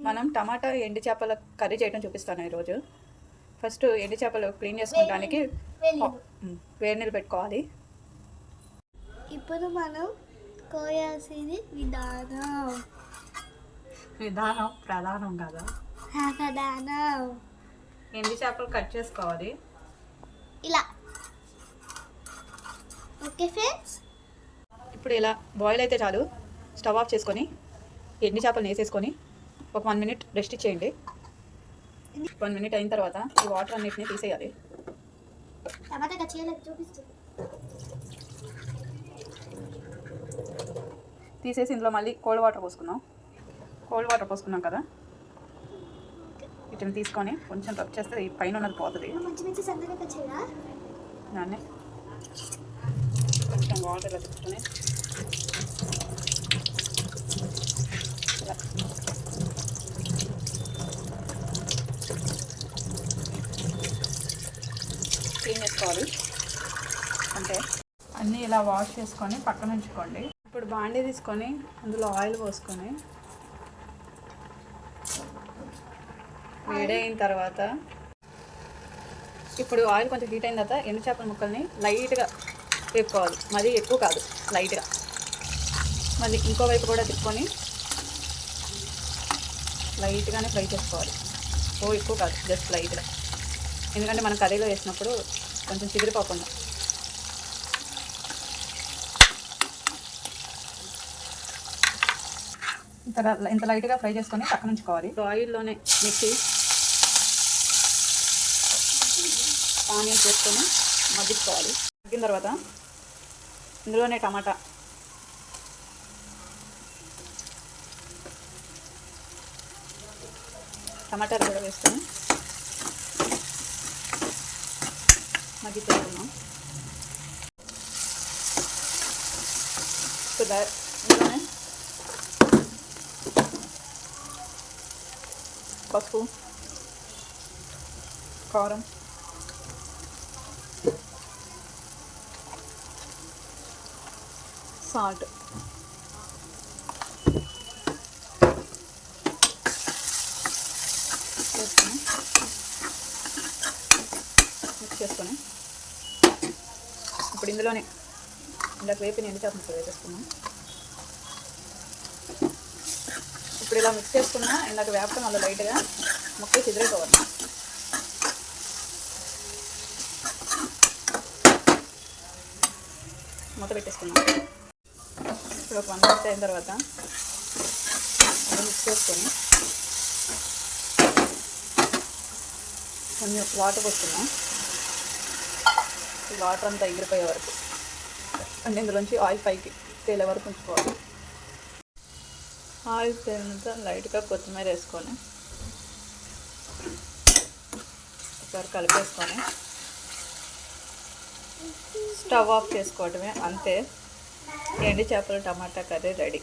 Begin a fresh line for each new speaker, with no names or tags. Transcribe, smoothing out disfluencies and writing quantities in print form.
మనం టమాటా ఎండు చేపల కర్రీ చేయడం చూపిస్తాను ఈరోజు. ఫస్ట్ ఎండు చేపలు క్లీన్ చేసుకోవడానికి వేడి నీళ్ళు పెట్టుకోవాలి.
ఇప్పుడు మనం కోయాల్సింది
విధానం ప్రధానం కదా. ఎండు చేపలు కట్ చేసుకోవాలి
ఇలా. ఓకే ఫ్రెండ్స్,
ఇప్పుడు ఇలా బాయిల్ అయితే చాలు. స్టవ్ ఆఫ్ చేసుకొని ఎండు చేపలు వేసేసుకొని ఒక 1 minute రెస్ట్ ఇచ్చేయండి. 1 minute అయిన తర్వాత ఈ వాటర్ అన్నిటిని తీసేయాలి.
టమాటా కట్ చేయాలి చూపిస్తుంది.
తీసేసి ఇందులో మళ్ళీ కోల్డ్ వాటర్ పోసుకున్నాం. కోల్డ్ వాటర్ పోసుకున్నాం కదా, వీటిని తీసుకొని కొంచెం రబ్ చేస్తే ఈ పైన ఉన్నది పోతుంది. దాన్ని కొంచెం వాటర్ తీసుకొని క్లీన్ చేసుకోవాలి. అంటే అన్నీ ఇలా వాష్ చేసుకొని పక్కన ఉంచుకోండి. ఇప్పుడు బాండీ తీసుకొని అందులో ఆయిల్ పోసుకొని వేడైన తర్వాత ఇప్పుడు ఆయిల్ కొంచెం హీట్ అయిన తర్వాత ఎండు చేపల ముక్కల్ని లైట్గా వేపుకోవాలి. మరీ ఎక్కువ కాదు, లైట్గా. మళ్ళీ ఇంకో వైపు కూడా తిప్పుకొని లైట్గానే ఫ్రై చేసుకోవాలి. ఎక్కువ కాదు, జస్ట్ లైట్గా. ఎందుకంటే మనం కర్రీలో వేసినప్పుడు కొంచెం చిదిరిపోకుండా. ఇంత లైట్గా ఫ్రై చేసుకొని పక్కన ఉంచుకోవాలి. ఆయిల్లోనే మిర్చి ఆనియన్స్ వేసుకొని మగ్గించుకోవాలి. మగ్గిన తర్వాత ఇందులోనే టమాటాలు కూడా వేసుకొని మగ్గించుకుందాం. ఇందులోనే పసుపు, కారం, సాల్ట్ వేసుకొని మిక్స్ చేసుకొని ఇప్పుడు ఇందులోనే ఇందాక వేపిన ఎండు చేప ముక్కలు వేసేసుకున్నాం. ఇప్పుడు ఇలా మిక్స్ చేసుకున్నా ఇందాక వేపడం వల్ల లైట్గా ముక్కలు చిదిరిపోవాలి. మూత పెట్టేసుకున్నాం. ఇప్పుడు ఒక 1 minute అయిన తర్వాత మిక్స్ చేసుకొని కొంచెం వాటర్ పోసుకున్నాం. ఈ వాటర్ అంతా ఎగిరిపోయే వరకు, అంటే ఇందులోంచి ఆయిల్ పైకి తేలే వరకు ఉంచుకోవాలి. ఆయిల్ తేలినంత లైట్గా కొత్తిమీర వేసుకొని ఒకసారి కలిపేసుకొని స్టవ్ ఆఫ్ చేసుకోవటమే. అంతే, ఎండు చేపల టమాటా కర్రీ రెడీ.